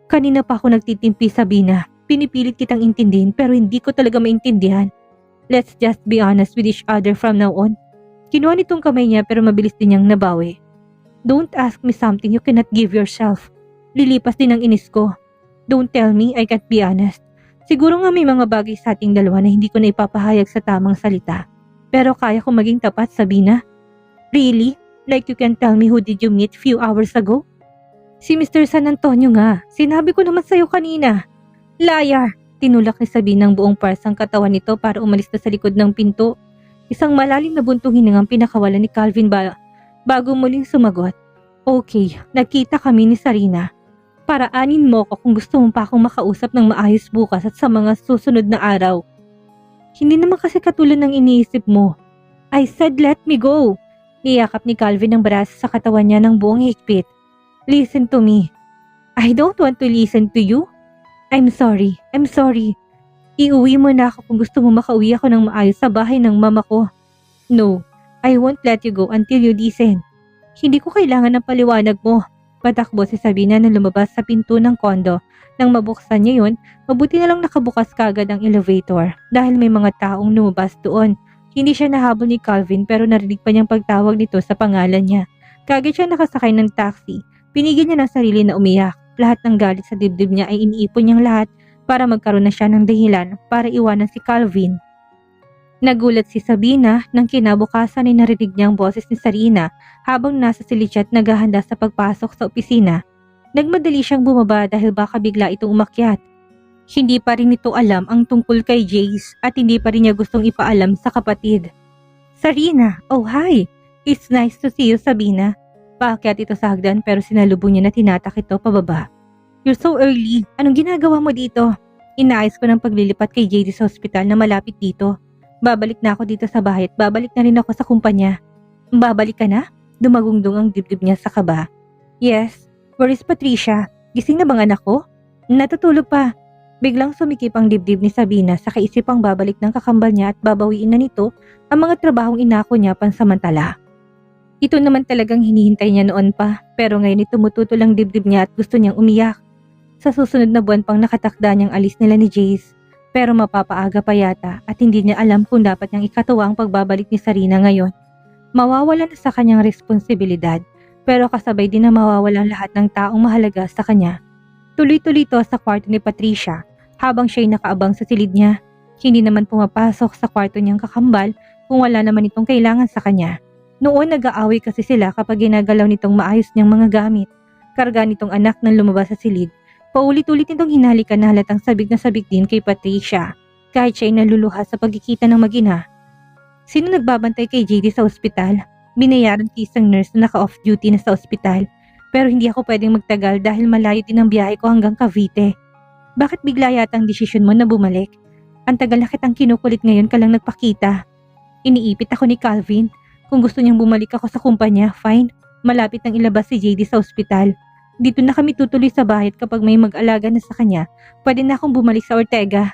Kanina pa ako nagtitimpi, Sabina. Pinipilit kitang intindihin pero hindi ko talaga maintindihan. Let's just be honest with each other from now on. Kinuha nitong kamay niya pero mabilis din niyang nabawi. Don't ask me something you cannot give yourself. Lilipas din ang inis ko. Don't tell me I can't be honest. Siguro nga may mga bagay sa ating dalawa na hindi ko na ipapahayag sa tamang salita. Pero kaya ko maging tapat, Sabina. Really? Like you can tell me who did you meet few hours ago? Si Mr. San Antonio nga. Sinabi ko naman sa'yo kanina. Liar! Tinulak ni Sabina ang buong parsang katawan nito para umalis na sa likod ng pinto. Isang malalim na buntong hiningang pinakawalan ni Calvin bago muling sumagot. Okay, nagkita kami ni Sarina. Paraanin mo ko kung gusto mo pa akong makausap ng maayos bukas at sa mga susunod na araw. Hindi naman kasi katulad ng iniisip mo. I said let me go. Niyakap ni Calvin ang braso sa katawan niya ng buong higpit. Listen to me. I don't want to listen to you. I'm sorry. Iuwi mo na ako kung gusto mo makauwi ako ng maayos sa bahay ng mama ko. No, I won't let you go until you listen. Hindi ko kailangan ng paliwanag mo. Patakbo si Sabina na lumabas sa pinto ng kondo. Nang mabuksan niya yun, mabuti na lang nakabukas kagad ang elevator dahil may mga taong lumabas doon. Hindi siya nahabol ni Calvin pero narinig pa niyang pagtawag nito sa pangalan niya. Kagad siya nakasakay ng taxi. Pinigil niya ng sarili na umiyak. Lahat ng galit sa dibdib niya ay iniipon niyang lahat para magkaroon na siya ng dahilan para iwanan si Calvin. Nagulat si Sabina nang kinabukasan ay narinig niya ang boses ni Sarina habang nasa silid siya at naghahanda sa pagpasok sa opisina. Nagmadali siyang bumaba dahil baka bigla itong umakyat. Hindi pa rin ito alam ang tungkol kay Jace at hindi pa rin niya gustong ipaalam sa kapatid. Sarina, oh hi! It's nice to see you, Sabina. Paakyat ito sa hagdan pero sinalubong niya na tinatak ito pababa. You're so early. Anong ginagawa mo dito? Inaayos ko ng paglilipat kay JD sa ospital na malapit dito. Babalik na ako dito sa bahay at babalik na rin ako sa kumpanya. Babalik ka na? Dumagungdong ang dibdib niya sa kaba. Yes. Where is Patricia? Gising na bang anak ko? Natutulog pa. Biglang sumikip ang dibdib ni Sabina sa kaisipang babalik ng kakambal niya at babawiin na nito ang mga trabahong inako niya pansamantala. Ito naman talagang hinihintay niya noon pa pero ngayon tumututol ang dibdib niya at gusto niyang umiyak. Sa susunod na buwan pang nakatakda niyang alis nila ni Jace. Pero mapapaaga pa yata at hindi niya alam kung dapat niyang ikatuwa ang pagbabalik ni Sarina ngayon. Mawawala na sa kanyang responsibilidad pero kasabay din na mawawalan lahat ng taong mahalaga sa kanya. Tuloy-tuloy ito sa kwarto ni Patricia habang siya'y nakaabang sa silid niya. Hindi naman pumapasok sa kwarto niyang kakambal kung wala naman itong kailangan sa kanya. Noon nag-aaway kasi sila kapag ginagalaw nitong maayos niyang mga gamit. Karga nitong anak nang lumabas sa silid. Paulit-ulit nitong hinalikan na halatang sabik na sabik din kay Patricia, kahit siya ay naluluha sa pagkikita ng mag-ina. Sino nagbabantay kay JD sa ospital? Binayaran kay isang nurse na naka-off duty na sa ospital, pero hindi ako pwedeng magtagal dahil malayo din ang biyahe ko hanggang Cavite. Bakit bigla yata ang desisyon mo na bumalik? Ang tagal na kitang kinukulit ngayon ka lang nagpakita. Iniipit ako ni Calvin. Kung gusto niyang bumalik ako sa kumpanya, fine. Malapit nang ilabas si JD sa ospital. Dito na kami tutuloy sa bahay at kapag may mag-alaga na sa kanya, pwede na akong bumalik sa Ortega.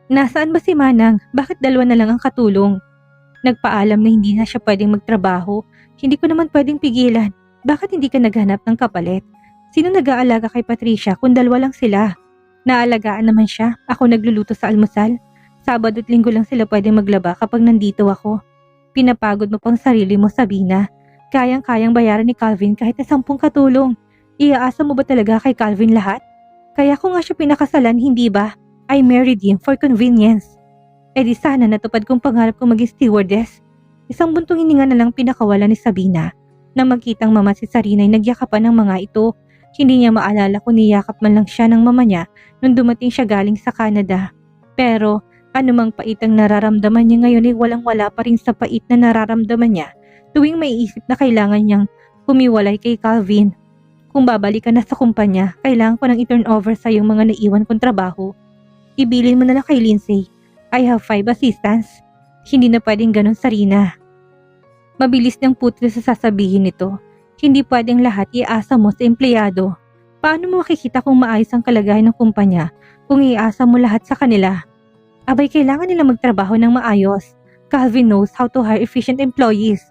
Nasaan ba si Manang? Bakit dalawa na lang ang katulong? Nagpaalam na hindi na siya pwedeng magtrabaho. Hindi ko naman pwedeng pigilan. Bakit hindi ka naghanap ng kapalit? Sino nag-aalaga kay Patricia kung dalawa lang sila? Naalagaan naman siya. Ako nagluluto sa almusal. Sabado at Linggo lang sila pwedeng maglaba kapag nandito ako. Pinapagod mo pang sarili mo, Sabina. Kayang-kayang bayaran ni Calvin kahit na 10 katulong. Iaasa mo ba talaga kay Calvin lahat? Kaya ko nga siya pinakasalan, hindi ba? I married him for convenience. Eh di sana natupad kong pangarap kong maging stewardess. Isang buntong hininga na lang pinakawala ni Sabina. Nang magkitang mama si Sarina ay nagyakapan ng mga ito. Hindi niya maalala kung niyakap man lang siya ng mama niya nung dumating siya galing sa Canada. Pero anumang pait ang nararamdaman niya ngayon ay walang-wala pa rin sa pait na nararamdaman niya tuwing maiisip na kailangan niyang humiwalay kay Calvin. Kung babalik ka na sa kumpanya, kailangan ko nang i-turn over sa yung mga naiwan kong trabaho. Ibilin mo na lang kay Lindsay. I have 5 assistants. Hindi na pwedeng ganun, Sarina. Mabilis niyang putol sa sasabihin nito. Hindi pwedeng lahat iasa mo sa empleyado. Paano mo makikita kung maayos ang kalagayan ng kumpanya kung iasa mo lahat sa kanila? Abay, kailangan nila magtrabaho ng maayos. Calvin knows how to hire efficient employees.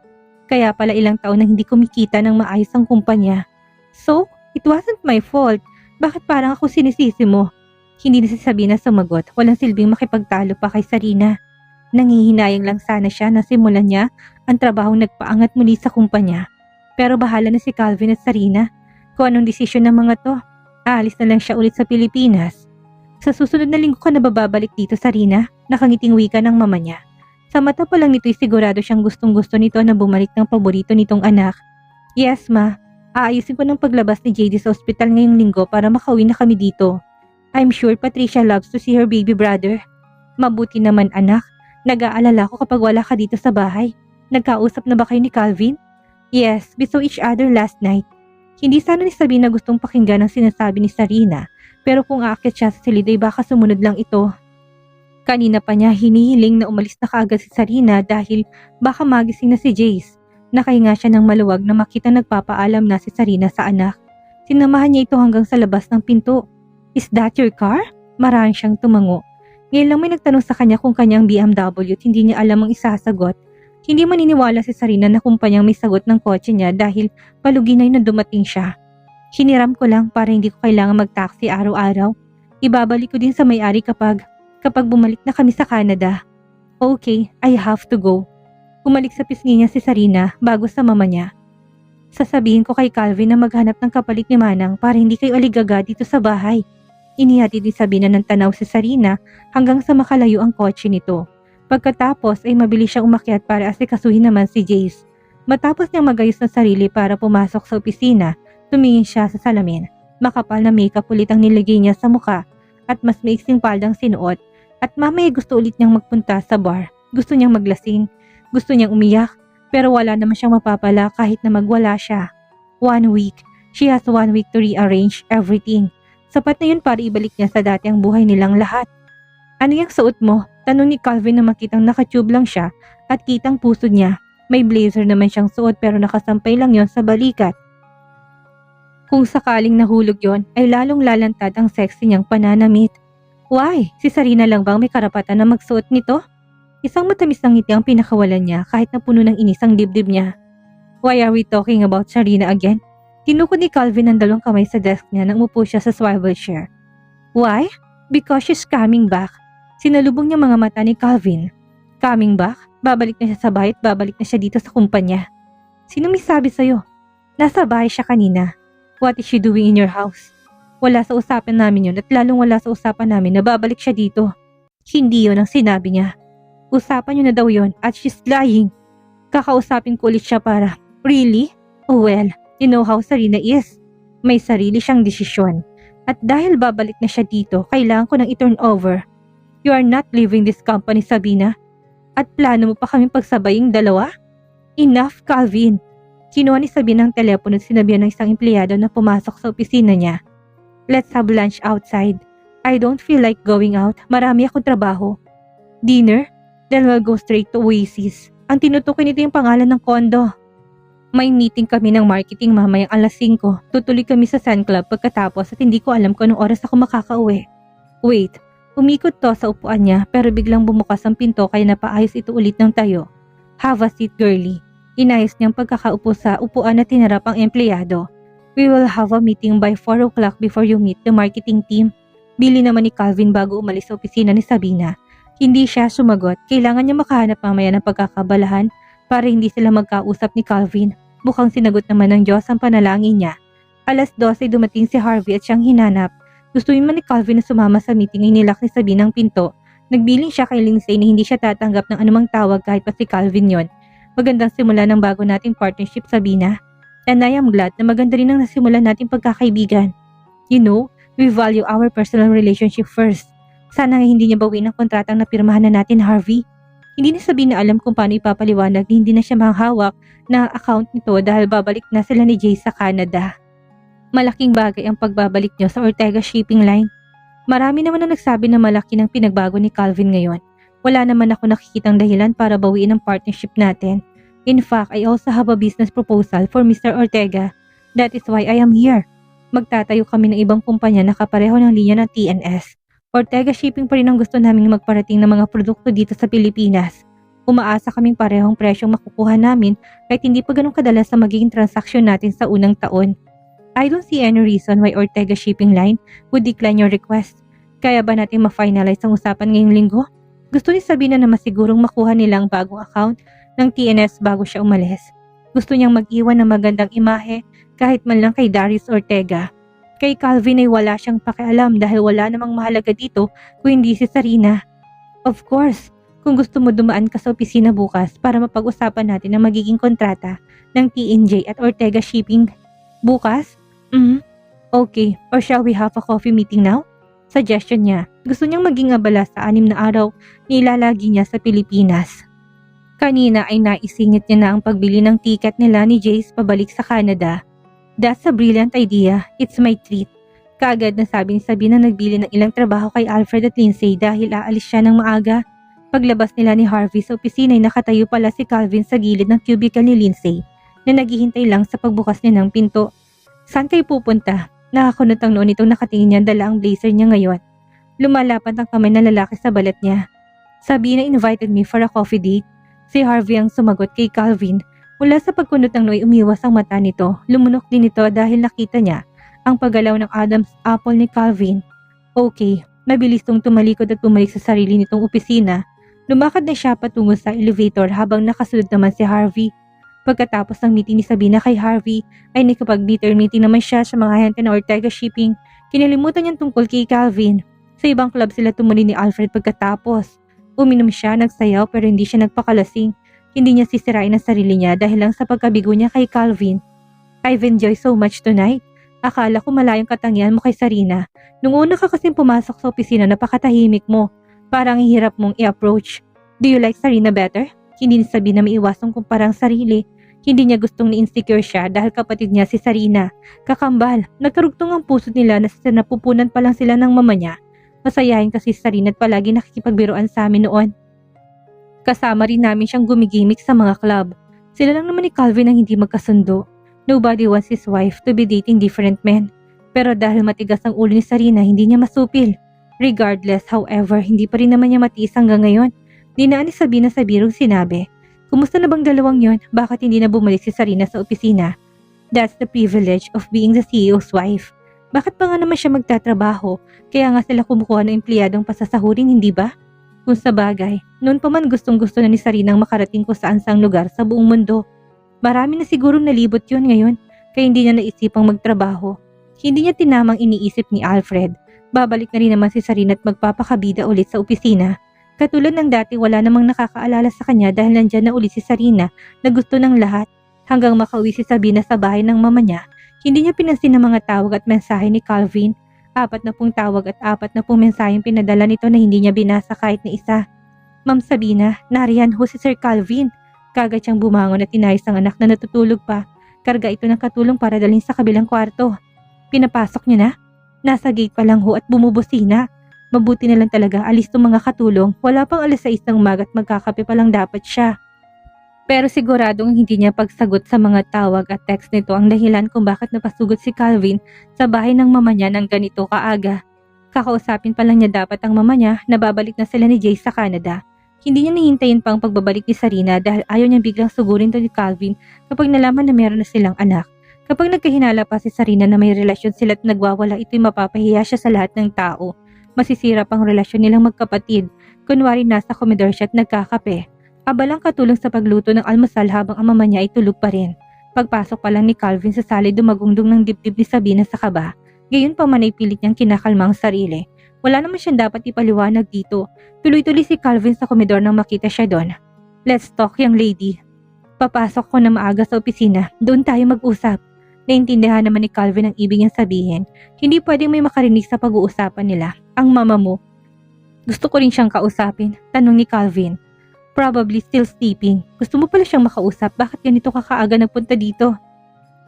Kaya pala ilang taon na hindi kumikita ng maayos ang kumpanya. So, it wasn't my fault. Bakit parang ako sinisisi mo? Hindi na si Sabina sumagot. Walang silbing makipagtalo pa kay Sarina. Nangihinayang lang sana siya na simulan niya ang trabahong nagpaangat muli sa kumpanya. Pero bahala na si Calvin at Sarina. Kung anong desisyon ng mga to, aalis na lang siya ulit sa Pilipinas. Sa susunod na linggo ka na babalik dito, Sarina, nakangiting wika ng mama niya. Sa mata pa lang nito'y sigurado siyang gustong-gusto nito na bumalik ng paborito nitong anak. Yes, ma. Aayusin ko ng paglabas ni JD sa ospital ngayong linggo para makauwi na kami dito. I'm sure Patricia loves to see her baby brother. Mabuti naman, anak. Nag-aalala ko kapag wala ka dito sa bahay. Nagkausap na ba kayo ni Calvin? Yes, we saw each other last night. Hindi sana ni Sabina gustong pakinggan ang sinasabi ni Sarina, pero kung aakyat siya sa silid ay baka sumunod lang ito. Kanina pa niya hinihiling na umalis na kaagad si Sarina dahil baka magising na si Jace. Nakahinga siya ng maluwag na makita nagpapaalam na si Sarina sa anak. Sinamahan niya ito hanggang sa labas ng pinto. Is that your car? Marahang siyang tumango. Ngayon lang may nagtanong sa kanya kung kanyang BMW at hindi niya alam ang isasagot. Hindi maniniwala si Sarina na kumpanyang may sagot ng kotse niya dahil paluginay na dumating siya. Hiniram ko lang para hindi ko kailangan mag-taxi araw-araw. Ibabalik ko din sa may-ari kapag bumalik na kami sa Canada. Okay, I have to go. Umalik sa pisngi niya si Sarina bago sa mama niya. Sasabihin ko kay Calvin na maghanap ng kapalit ni Manang para hindi kayo aligaga dito sa bahay. Inihatid ni Sabina ng tanaw si Sarina hanggang sa makalayo ang kotse nito. Pagkatapos ay mabilis siyang umakyat para asikasuhin naman si Jace. Matapos niyang magayos ng sarili para pumasok sa opisina, tumingin siya sa salamin. Makapal na makeup ulit ang nilagay niya sa muka at mas maiksing paldang sinuot at mamaya gusto ulit niyang magpunta sa bar. Gusto niyang maglasing, gusto niyang umiyak, pero wala naman siyang mapapala kahit na magwala siya. 1 week. She has 1 week to rearrange everything. Sapat na yun para ibalik niya sa dati ang buhay nilang lahat. Ano yung suot mo? Tanong ni Calvin na makitang nakatube lang siya at kitang puso niya. May blazer naman siyang suot pero nakasampay lang yon sa balikat. Kung sakaling nahulog yon ay lalong lalantad ang sexy niyang pananamit. Why? Si Sarina lang bang may karapatan na magsuot nito? Isang matamis na ngiti ang pinakawalan niya kahit na puno ng inis ang dibdib niya. Why are we talking about Sarina again? Tinukod ni Calvin ang dalawang kamay sa desk niya nang umupo siya sa swivel chair. Why? Because she's coming back. Sinalubong niya mga mata ni Calvin. Coming back? Babalik na siya sa bahay at babalik na siya dito sa kumpanya. Sino may sabi sa'yo? Nasa bahay siya kanina. What is she doing in your house? Wala sa usapan namin yun at lalong wala sa usapan namin na babalik siya dito. Hindi yun ang sinabi niya. Usapan niyo na daw yun at she's lying. Kakausapin ko ulit siya para, really? Oh well, you know how Sarina is. May sarili siyang desisyon. At dahil babalik na siya dito, kailangan ko nang i-turn over. You are not leaving this company, Sabina. At plano mo pa kaming pagsabaying dalawa? Enough, Calvin. Kinuha ni Sabina ang telepono at sinabihan ng isang empleyado na pumasok sa opisina niya. Let's have lunch outside. I don't feel like going out. Marami akong trabaho. Dinner? Then we'll go straight to Oasis. Ang tinutukoy nito yung pangalan ng kondo. May meeting kami ng marketing mamayang alas 5. Tutuloy kami sa Sun Club pagkatapos at hindi ko alam kung anong oras ako makakauwi. Wait, umikot to sa upuan niya pero biglang bumukas ang pinto kaya napaayos ito ulit ng tayo. Have a seat, girlie. Inayos niyang pagkakaupo sa upuan na tinarap ang empleyado. We will have a meeting by 4 o'clock before you meet the marketing team. Bili naman ni Calvin bago umalis sa opisina ni Sabina. Hindi siya sumagot. Kailangan niya makahanap mamaya ng pagkakabalahan para hindi sila magkausap ni Calvin. Mukhang sinagot naman ng Diyos ang panalangin niya. Alas 12 ay dumating si Harvey at siyang hinanap. Gustuin man ni Calvin na sumama sa meeting ay nilak ni Sabina ang pinto. Nagbiling siya kay Lindsay na hindi siya tatanggap ng anumang tawag kahit pa si Calvin yon. Magandang simula ng bago nating partnership, Sabina. And I am glad na maganda rin ang nasimula nating pagkakaibigan. You know, we value our personal relationship first. Sana nga hindi niya bawiin ang kontratang napirmahan na natin, Harvey. Hindi na Sabina alam kung paano ipapaliwanag na hindi na siya mahawak na account nito dahil babalik na sila ni Jay sa Canada. Malaking bagay ang pagbabalik niyo sa Ortega Shipping Line. Marami naman ang nagsabi na malaki ng pinagbago ni Calvin ngayon. Wala naman ako nakikitang dahilan para bawiin ang partnership natin. In fact, I also have a business proposal for Mr. Ortega. That is why I am here. Magtatayo kami ng ibang kumpanya na kapareho ng linya ng TNS. Ortega Shipping pa rin ang gusto naming magparating ng mga produkto dito sa Pilipinas. Umaasa kaming parehong presyong makukuha namin kahit hindi pa ganun kadalas sa magiging transaksyon natin sa unang taon. I don't see any reason why Ortega Shipping Line would decline your request. Kaya ba natin ma-finalize ang usapan ngayong linggo? Gusto ni Sabina na masigurong makuha nilang bagong account ng TNS bago siya umalis. Gusto niyang mag-iwan ng magandang imahe kahit man lang kay Darius Ortega. Kay Calvin ay wala siyang pakialam dahil wala namang mahalaga dito kung hindi si Sarina. Of course, kung gusto mo dumaan ka sa opisina bukas para mapag-usapan natin ang magiging kontrata ng TNJ at Ortega Shipping. Bukas? Okay, or shall we have a coffee meeting now? Suggestion niya. Gusto niyang maging abala sa 6 na araw na ilalagi niya sa Pilipinas. Kanina ay naisingit niya na ang pagbili ng ticket nila ni Jace pabalik sa Canada. That's a brilliant idea. It's my treat. Kaagad na sabi ni Sabina nagbili ng ilang trabaho kay Alfred at Lindsay dahil aalis siya ng maaga. Paglabas nila ni Harvey sa opisina ay nakatayo pala si Calvin sa gilid ng cubicle ni Lindsay na naghihintay lang sa pagbukas niya ng pinto. Saan kayo pupunta? Nakakunot ang noon itong nakatingin niya dala ang blazer niya ngayon. Lumalapat ang kamay ng lalaki sa balat niya. Sabina invited me for a coffee date. Si Harvey ang sumagot kay Calvin. Mula sa pagkunot ng noy umiwas ang mata nito. Lumunok din ito dahil nakita niya ang paggalaw ng Adam's apple ni Calvin. Okay, mabilis tong tumalikod at bumalik sa sarili nitong opisina. Lumakad na siya patungo sa elevator habang nakasunod naman si Harvey. Pagkatapos ng meeting ni Sabina kay Harvey, ay nakapag-bitter meeting naman siya sa mga ahente ng Ortega Shipping. Kinalimutan niyang tungkol kay Calvin. Sa ibang club sila tumuli ni Alfred pagkatapos. Uminom siya, nagsayaw pero hindi siya nagpakalasing. Hindi niya sisirain ang sarili niya dahil lang sa pagkabigo niya kay Calvin. I've enjoyed so much tonight. Akala ko malayong katangian mo kay Sarina. Nung una ka kasing pumasok sa opisina, napakatahimik mo. Parang hirap mong i-approach. Do you like Sarina better? Hindi niya sabi na maiwasong kumparang sarili. Hindi niya gustong ni-insecure siya dahil kapatid niya si Sarina. Kakambal, nagkarugtong ang puso nila na napupunan pa lang sila ng mama niya. Masayahin kasi si Sarina at palagi nakikipagbiruan sa amin noon. Kasama rin namin siyang gumigimik sa mga club. Sila lang naman ni Calvin ang hindi magkasundo. Nobody wants his wife to be dating different men. Pero dahil matigas ang ulo ni Sarina, hindi niya masupil. Regardless, however, hindi pa rin naman niya matiis hanggang ngayon. Dinaan ni Sabina sa birong sinabi, "Kumusta na bang dalawang yon? Bakit hindi na bumalik si Sarina sa opisina?" That's the privilege of being the CEO's wife. Bakit pa nga naman siya magtatrabaho? Kaya nga sila kumukuha ng empleyadong pasasahurin, hindi ba? Kung sa bagay, noon pa man gustong-gusto na ni Sarinang makarating kung saan-saang lugar sa buong mundo. Marami na sigurong nalibot yon ngayon, kaya hindi niya naisipang magtrabaho. Hindi niya tinamang iniisip ni Alfred. Babalik na rin naman si Sarina at magpapakabida ulit sa opisina. Katulad ng dati, wala namang nakakaalala sa kanya dahil nandyan na uli si Sarina na gusto ng lahat. Hanggang makauwi si Sabina sa bahay ng mama niya, hindi niya pinansin ang mga tawag at mensahe ni Calvin. 40 tawag at 40 mensaheng pinadala nito na hindi niya binasa kahit na isa. "Ma'am Sabina, nariyan ho si Sir Calvin." Kagad siyang bumangon at inayos ang anak na natutulog pa. Karga ito ng katulong para dalhin sa kabilang kwarto. "Pinapasok niyo na?" "Nasa gate pa lang ho at bumubusina." Mabuti na lang talaga alis tong mga katulong. Wala pang 6:00 ng umaga at magkakape pa lang dapat siya. Pero siguradong hindi niya pagsagot sa mga tawag at text nito ang dahilan kung bakit napasugod si Calvin sa bahay ng mama niya ng ganito kaaga. Kakausapin pa lang niya dapat ang mama niya na babalik na sila ni Jay sa Canada. Hindi niya nahintayin pa ang pagbabalik ni Sarina dahil ayaw niya biglang sugurin to ni Calvin kapag nalaman na meron na silang anak. Kapag nagkahinala pa si Sarina na may relasyon sila at nagwawala, ito'y mapapahiya siya sa lahat ng tao. Masisira pang relasyon nilang magkapatid. Kunwari nasa komedor siya at nagkakape. Abalang katulong sa pagluto ng almusal habang ang mama niya ay tulog pa rin. Pagpasok pa lang ni Calvin sa sali, dumagungdong ng dibdib ni Sabina sa kaba. Gayon pa man ay pilit niyang kinakalma ang sarili. Wala naman siyang dapat ipaliwanag dito. Tuloy-tuloy si Calvin sa komedor nang makita siya doon. "Let's talk, young lady." "Papasok ko na maaga sa opisina. Doon tayo mag-usap." Naintindihan naman ni Calvin ang ibig niyang sabihin. Hindi pwedeng may makarinig sa pag-uusapan nila. "Ang mama mo." "Gusto ko rin siyang kausapin," tanong ni Calvin. "Probably still sleeping. Gusto mo pala siyang makausap. Bakit ganito ka kaaga nagpunta dito?"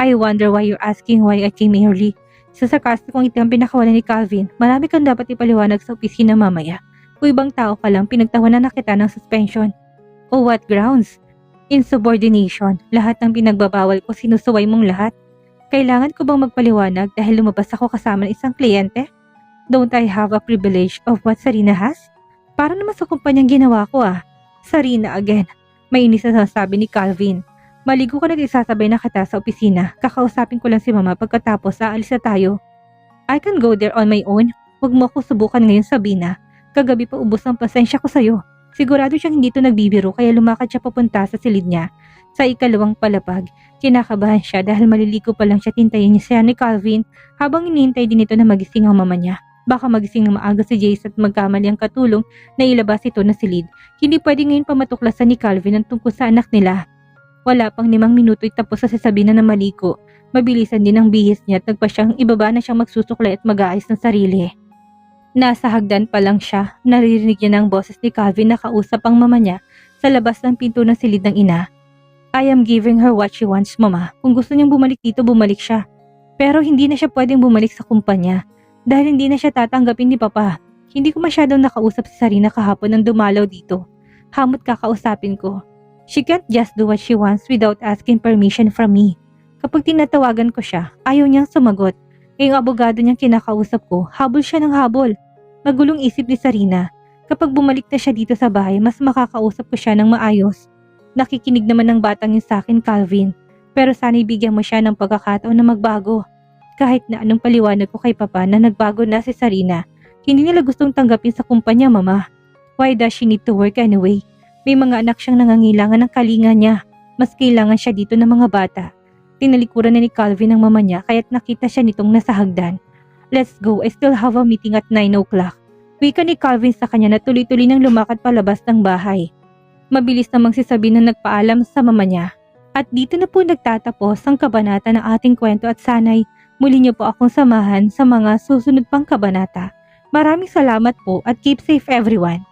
"I wonder why you're asking why I came early." Sa sarkastikong ngiti ang pinakawalan ni Calvin. "Marami kang dapat ipaliwanag sa opisina mamaya. Kung ibang tao ka lang, pinagtawanan na kita ng suspension." "Oh, what grounds?" "Insubordination. Lahat ng pinagbabawal ko, sinusuway mong lahat. Kailangan ko bang magpaliwanag dahil lumabas ako kasama ng isang kliyente? Don't I have a privilege of what Sarina has? Para naman sa kumpanyang ginawa ko ah." "Sarina again." Mainis na sabi ni Calvin. Maligo ka na at isasabay na kita sa opisina. Kakausapin ko lang si mama pagkatapos aalis na tayo. I can go there on my own. Huwag mo ako subukan ngayon, Sabina. Kagabi pa ubos ang pasensya ko sa'yo. Sigurado siyang hindi to nagbibiro kaya lumakad siya papunta sa silid niya. Sa ikalawang palapag, kinakabahan siya dahil maliligo pa lang siya, tintayin niya siya ni Calvin habang inihintay din ito na magising ang mama niya. Baka magising ng maaga si Jace at magkamali ang katulong na ilabas ito na silid. Hindi pwede ngayon pa matuklasan ni Calvin ang tungkol sa anak nila. Wala pang 5 minuto ay tapos sa Sabina na maligo. Mabilisan din ang bihis niya at nagpa siyang ibaba na siyang magsusuklay at mag-aayos ng sarili. Nasa hagdan pa lang siya, naririnig niya ng boses ni Calvin na kausap ang mama niya sa labas ng pinto ng silid ng ina. I am giving her what she wants, mama. Kung gusto niyang bumalik dito, bumalik siya. Pero hindi na siya pwedeng bumalik sa kumpanya dahil hindi na siya tatanggapin ni Papa. Hindi ko masyadong nakausap si Sarina kahapon nang dumalaw dito. Hamot kakausapin ko. She can't just do what she wants without asking permission from me. Kapag tinatawagan ko siya, ayaw niyang sumagot. Yung abogado niyang kinakausap ko, habol siya ng habol. Magulong isip ni Sarina. Kapag bumalik na siya dito sa bahay, mas makakausap ko siya ng maayos. Nakikinig naman ng batang yun sa akin, Calvin. Pero sana'y bigyan mo siya ng pagkakataon na magbago. Kahit na anong paliwanag ko kay Papa na nagbago na si Sarina, hindi nila gustong tanggapin sa kumpanya, Mama. Why does she need to work anyway? May mga anak siyang nangangailangan ng kalinga niya. Mas kailangan siya dito ng mga bata. Tinalikuran na ni Calvin ang mama niya kaya't nakita siya nitong nasa hagdan. Let's go, I still have a meeting at 9 o'clock. Wika ni Calvin sa kanya na tuloy-tuloy nang lumakad palabas ng bahay. Mabilis namang si Sabina nagpaalam sa mama niya. At dito na po nagtatapos ang kabanata ng ating kwento at sana'y muli niyo po akong samahan sa mga susunod pang kabanata. Maraming salamat po at keep safe everyone.